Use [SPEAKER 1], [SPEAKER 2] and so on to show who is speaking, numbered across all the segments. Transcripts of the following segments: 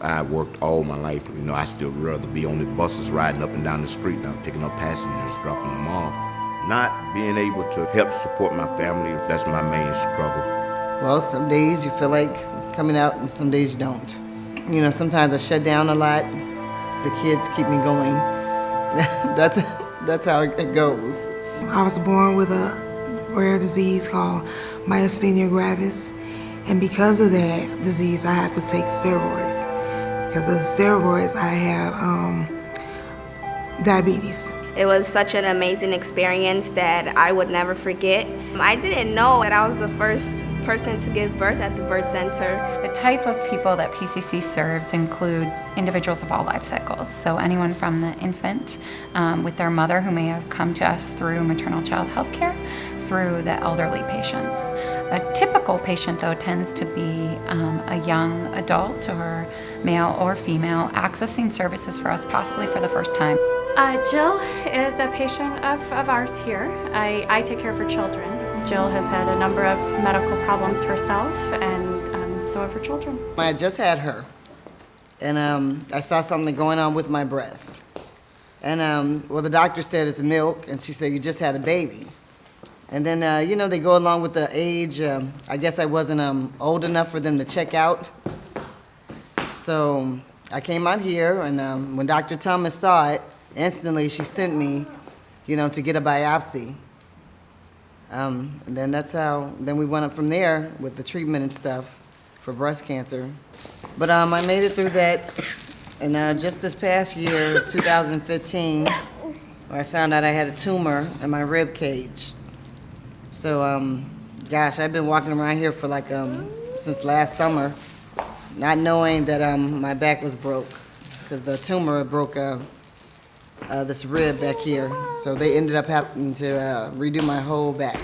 [SPEAKER 1] I worked all my life. I still rather be on the buses riding up and down the street than picking up passengers, dropping them off. Not being able to help support my family, that's my main struggle.
[SPEAKER 2] Well, some days you feel like coming out and some days you don't. Sometimes I shut down a lot. The kids keep me going. That's how it goes.
[SPEAKER 3] I was born with a rare disease called myasthenia gravis, and because of that disease I have to take steroids. Because of the steroids I have diabetes.
[SPEAKER 4] It was such an amazing experience that I would never forget. I didn't know that I was the first person to give birth at the birth center.
[SPEAKER 5] The type of people that PCC serves includes individuals of all life cycles. So anyone from the infant with their mother who may have come to us through maternal-child health care, through the elderly patients. A typical patient, though, tends to be a young adult or male or female accessing services for us possibly for the first time.
[SPEAKER 6] Jill is a patient of ours here. I take care of her children. Jill has had a number of medical problems herself, and so have her children.
[SPEAKER 2] I just had her, and I saw something going on with my breast. And the doctor said it's milk, and she said, you just had a baby. And then, they go along with the age. I guess I wasn't old enough for them to check out. So I came out here, and when Dr. Thomas saw it, instantly she sent me, to get a biopsy. And then then we went up from there with the treatment and stuff for breast cancer. But I made it through that, and just this past year, 2015, I found out I had a tumor in my rib cage. So, gosh, I've been walking around here for since last summer, not knowing that my back was broke, because the tumor broke this rib back here. So they ended up having to redo my whole back.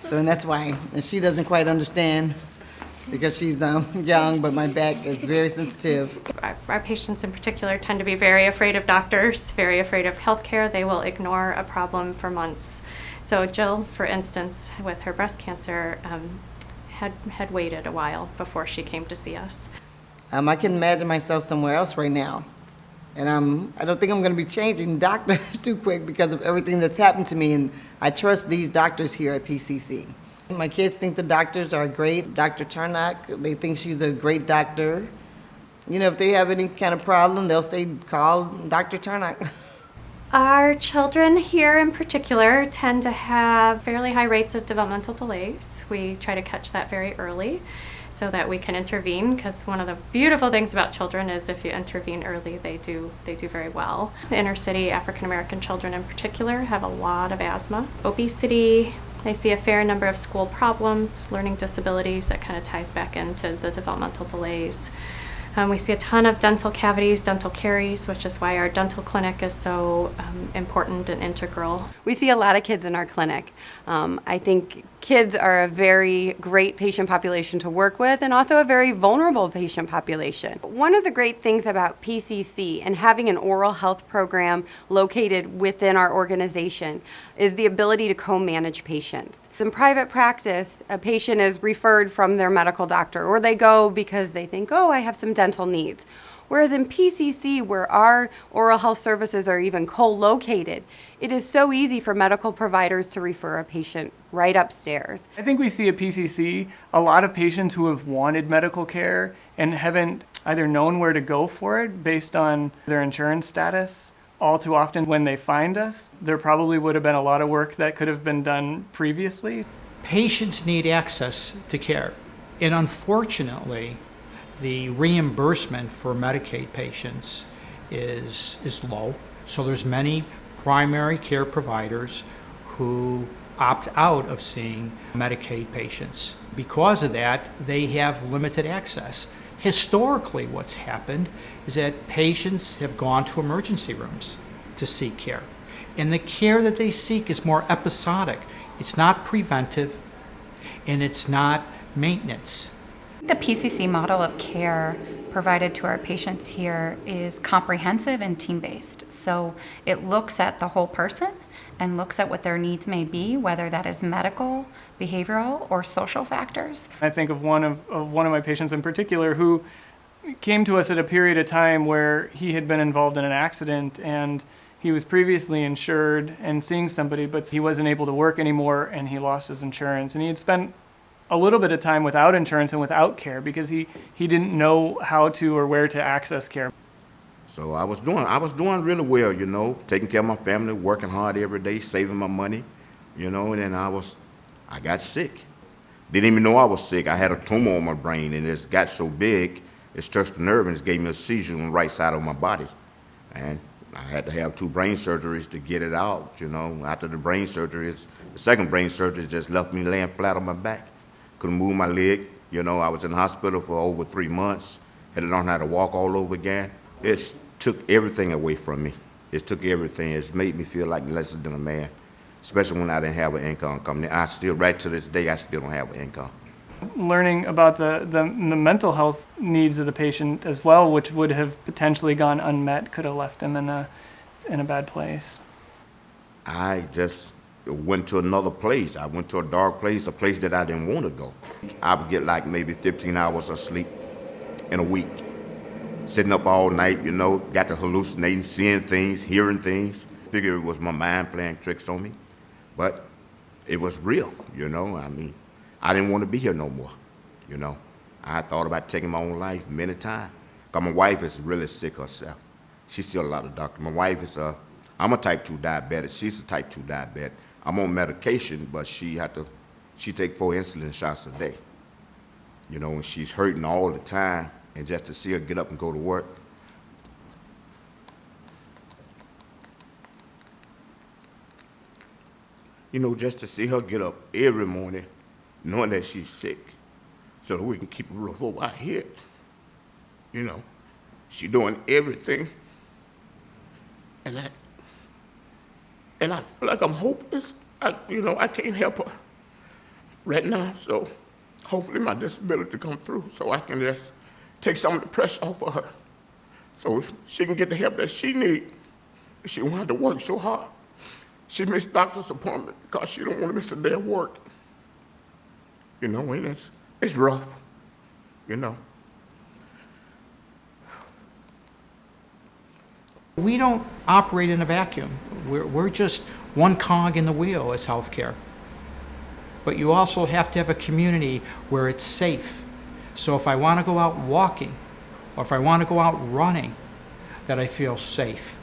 [SPEAKER 2] So, and that's why, and she doesn't quite understand because she's young, but my back is very sensitive.
[SPEAKER 6] Our patients in particular tend to be very afraid of doctors, very afraid of healthcare. They will ignore a problem for months. So Jill, for instance, with her breast cancer, had waited a while before she came to see us.
[SPEAKER 2] I can imagine myself somewhere else right now. And I don't think I'm going to be changing doctors too quick because of everything that's happened to me. And I trust these doctors here at PCC. My kids think the doctors are great. Dr. Turnock, they think she's a great doctor. If they have any kind of problem, they'll say, call Dr. Turnock.
[SPEAKER 6] Our children here in particular tend to have fairly high rates of developmental delays. We try to catch that very early so that we can intervene, because one of the beautiful things about children is if you intervene early, they do very well. The inner city African American children in particular have a lot of asthma, obesity. They see a fair number of school problems, learning disabilities. That kind of ties back into the developmental delays. We see a ton of dental cavities, dental caries, which is why our dental clinic is so important and integral.
[SPEAKER 7] We see a lot of kids in our clinic. I think kids are a very great patient population to work with, and also a very vulnerable patient population. One of the great things about PCC and having an oral health program located within our organization is the ability to co-manage patients. In private practice, a patient is referred from their medical doctor, or they go because they think, oh, I have some dental needs. Whereas in PCC, where our oral health services are even co-located, it is so easy for medical providers to refer a patient right upstairs.
[SPEAKER 8] I think we see at PCC a lot of patients who have wanted medical care and haven't either known where to go for it based on their insurance status. All too often when they find us, there probably would have been a lot of work that could have been done previously.
[SPEAKER 9] Patients need access to care, and unfortunately, the reimbursement for Medicaid patients is low. So there's many primary care providers who opt out of seeing Medicaid patients. Because of that, they have limited access. Historically, what's happened is that patients have gone to emergency rooms to seek care. And the care that they seek is more episodic. It's not preventive, and it's not maintenance.
[SPEAKER 5] The PCC model of care provided to our patients here is comprehensive and team-based. So it looks at the whole person and looks at what their needs may be, whether that is medical, behavioral, or social factors.
[SPEAKER 8] I think of one of my patients in particular who came to us at a period of time where he had been involved in an accident and he was previously insured and seeing somebody, but he wasn't able to work anymore and he lost his insurance. And he had spent a little bit of time without insurance and without care because he didn't know how to or where to access care.
[SPEAKER 1] So I was doing really well, you know, taking care of my family, working hard every day, saving my money, you know, and then I got sick. Didn't even know I was sick. I had a tumor on my brain and it got so big, it touched the nerve and it gave me a seizure on the right side of my body. And I had to have 2 brain surgeries to get it out, you know. After the brain surgeries, the second brain surgery just left me laying flat on my back. Couldn't move my leg, you know. I was in the hospital for over 3 months, had to learn how to walk all over again. It took everything away from me. It took everything. It's made me feel like less than a man, especially when I didn't have an income coming in. I still, right to this day, I still don't have an income.
[SPEAKER 8] Learning about the mental health needs of the patient as well, which would have potentially gone unmet, could have left him in a bad place.
[SPEAKER 1] I just went to another place. I went to a dark place, a place that I didn't want to go. I would get like maybe 15 hours of sleep in a week. Sitting up all night, you know, got to hallucinating, seeing things, hearing things. Figured it was my mind playing tricks on me, but it was real, you know. I mean, I didn't want to be here no more, you know. I thought about taking my own life many times. Because my wife is really sick herself. She's still a lot of doctor. My wife is I'm a type 2 diabetic. She's a type 2 diabetic. I'm on medication, but she take 4 insulin shots a day. You know, and she's hurting all the time. And just to see her get up and go to work, you know, just to see her get up every morning knowing that she's sick so that we can keep a roof over our head. You know, she's doing everything. And I feel like I'm hopeless. I can't help her right now. So hopefully my disability come through so I can just take some of the pressure off of her so she can get the help that she needs. She won't have to work so hard. She missed doctor's appointment because she don't want to miss a day of work. You know, and it's rough, you know.
[SPEAKER 9] We don't operate in a vacuum. We're just one cog in the wheel as healthcare. But you also have to have a community where it's safe. So if I want to go out walking, or if I want to go out running, that I feel safe.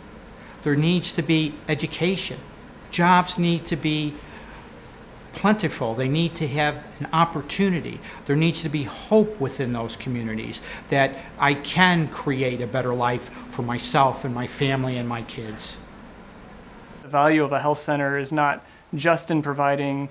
[SPEAKER 9] There needs to be education. Jobs need to be plentiful. They need to have an opportunity. There needs to be hope within those communities that I can create a better life for myself and my family and my kids.
[SPEAKER 8] The value of a health center is not just in providing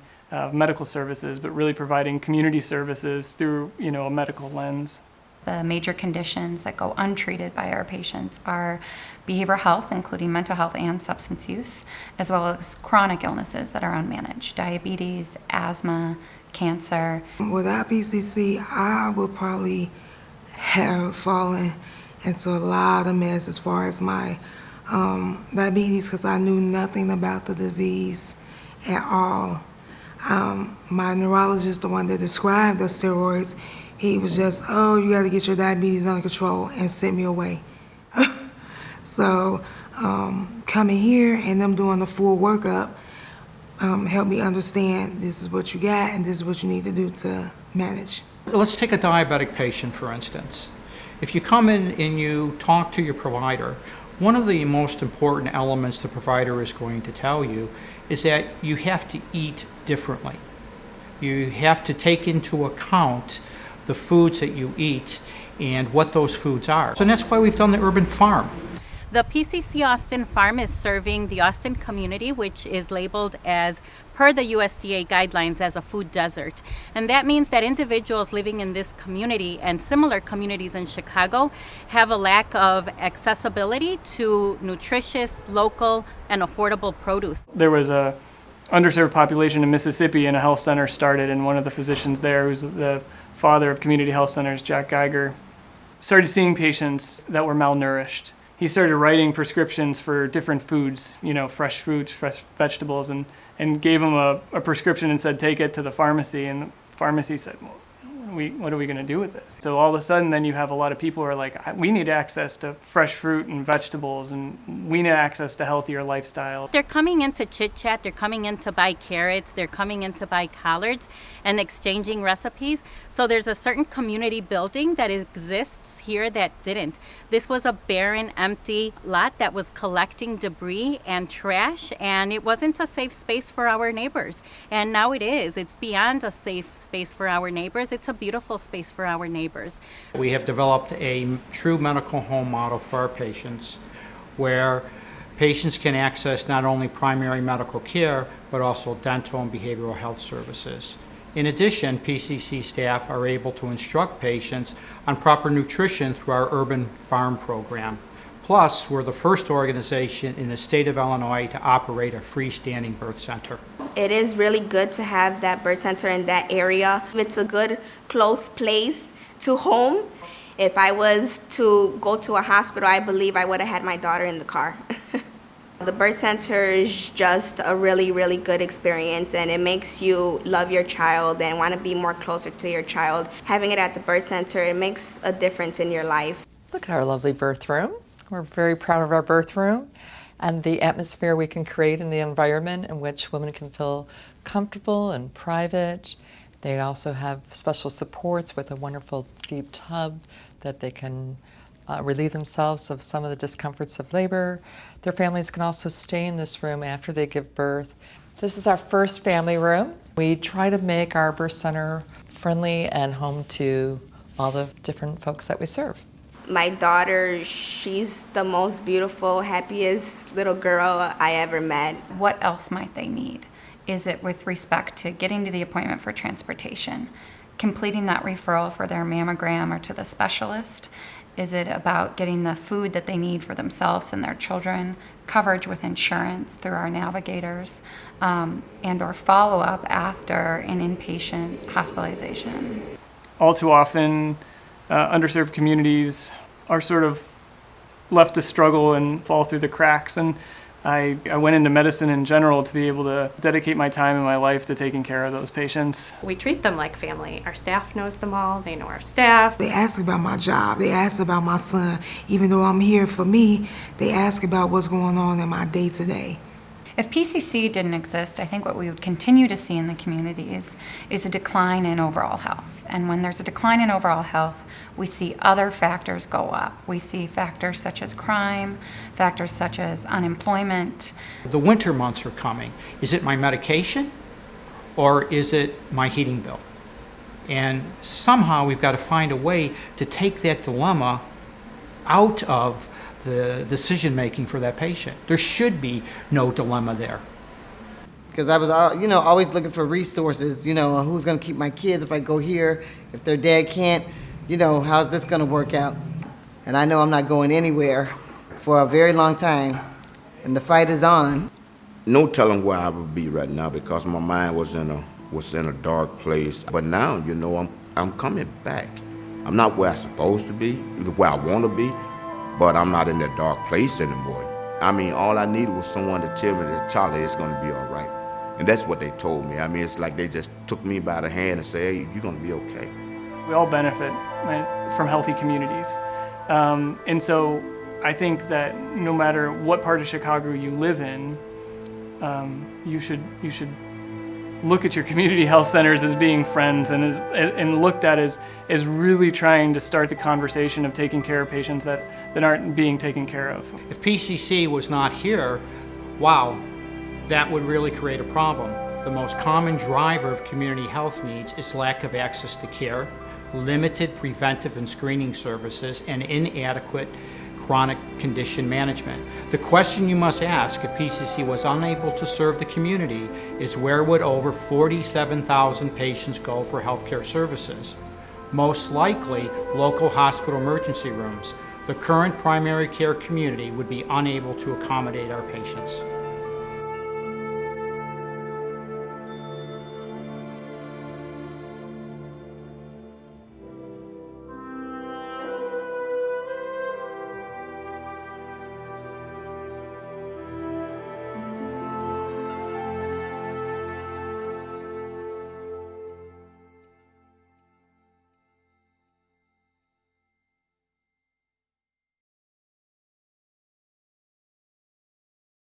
[SPEAKER 8] medical services, but really providing community services through, you know, a medical lens.
[SPEAKER 5] The major conditions that go untreated by our patients are behavioral health, including mental health and substance use, as well as chronic illnesses that are unmanaged, diabetes, asthma, cancer.
[SPEAKER 3] Without PCC, I would probably have fallen into a lot of mess as far as my diabetes, because I knew nothing about the disease at all. My neurologist, the one that described the steroids, he was just, oh, you got to get your diabetes under control, and sent me away. So coming here and them doing the full workup helped me understand this is what you got and this is what you need to do to manage.
[SPEAKER 9] Let's take a diabetic patient, for instance. If you come in and you talk to your provider, one of the most important elements the provider is going to tell you is that you have to eat differently. You have to take into account the foods that you eat and what those foods are. So that's why we've done the urban farm.
[SPEAKER 10] The PCC Austin Farm is serving the Austin community, which is labeled as, per the USDA guidelines, as a food desert. And that means that individuals living in this community and similar communities in Chicago have a lack of accessibility to nutritious, local, and affordable produce.
[SPEAKER 8] There was a underserved population in Mississippi, and a health center started, and one of the physicians there, who's the father of community health centers, Jack Geiger, started seeing patients that were malnourished. He started writing prescriptions for different foods, you know, fresh fruits, fresh vegetables, and gave him a prescription and said, take it to the pharmacy. And the pharmacy said, well, what what are we going to do with this? So all of a sudden, then you have a lot of people who are like, we need access to fresh fruit and vegetables, and we need access to healthier lifestyle.
[SPEAKER 10] They're coming in to chit chat, they're coming in to buy carrots, they're coming in to buy collards and exchanging recipes. So there's a certain community building that exists here that didn't. This was a barren, empty lot that was collecting debris and trash, and it wasn't a safe space for our neighbors. And now it is. It's beyond a safe space for our neighbors. It's a beautiful space for our neighbors.
[SPEAKER 9] We have developed a true medical home model for our patients where patients can access not only primary medical care, but also dental and behavioral health services. In addition, PCC staff are able to instruct patients on proper nutrition through our urban farm program. Plus, we're the first organization in the state of Illinois to operate a freestanding birth center.
[SPEAKER 4] It is really good to have that birth center in that area. It's a good, close place to home. If I was to go to a hospital, I believe I would have had my daughter in the car. The birth center is just a really, really good experience, and it makes you love your child and want to be more closer to your child. Having it at the birth center, it makes a difference in your life.
[SPEAKER 11] Look at our lovely birth room. We're very proud of our birth room and the atmosphere we can create in the environment in which women can feel comfortable and private. They also have special supports with a wonderful deep tub that they can relieve themselves of some of the discomforts of labor. Their families can also stay in this room after they give birth. This is our first family room. We try to make our birth center friendly and home to all the different folks that we serve.
[SPEAKER 4] My daughter, she's the most beautiful, happiest little girl I ever met.
[SPEAKER 5] What else might they need? Is it with respect to getting to the appointment for transportation, completing that referral for their mammogram or to the specialist? Is it about getting the food that they need for themselves and their children, coverage with insurance through our navigators, and or follow-up after an inpatient hospitalization?
[SPEAKER 8] All too often, underserved communities are sort of left to struggle and fall through the cracks. And I went into medicine in general to be able to dedicate my time and my life to taking care of those patients.
[SPEAKER 6] We treat them like family. Our staff knows them all. They know our staff.
[SPEAKER 3] They ask about my job. They ask about my son. Even though I'm here for me, they ask about what's going on in my day-to-day.
[SPEAKER 5] If PCC didn't exist, I think what we would continue to see in the communities is a decline in overall health. And when there's a decline in overall health, we see other factors go up. We see factors such as crime, factors such as unemployment.
[SPEAKER 9] The winter months are coming. Is it my medication or is it my heating bill? And somehow we've got to find a way to take that dilemma out of the decision making for that patient. There should be no dilemma there.
[SPEAKER 2] Because I was, always looking for resources, who's going to keep my kids if I go here, if their dad can't, how's this going to work out? And I know I'm not going anywhere for a very long time, and the fight is on.
[SPEAKER 1] No telling where I would be right now because my mind was in a dark place. But now, I'm coming back. I'm not where I'm supposed to be, where I want to be, but I'm not in that dark place anymore. I mean, all I needed was someone to tell me that, Charlie, it's going to be all right. And that's what they told me. I mean, it's like they just took me by the hand and said, hey, you're going to be okay.
[SPEAKER 8] We all benefit from healthy communities. And so I think that no matter what part of Chicago you live in, you should look at your community health centers as being friends and looked at as really trying to start the conversation of taking care of patients that aren't being taken care of.
[SPEAKER 9] If PCC was not here, wow, that would really create a problem. The most common driver of community health needs is lack of access to care, limited preventive and screening services, and inadequate chronic condition management. The question you must ask if PCC was unable to serve the community is where would over 47,000 patients go for healthcare services? Most likely, local hospital emergency rooms. The current primary care community would be unable to accommodate our patients.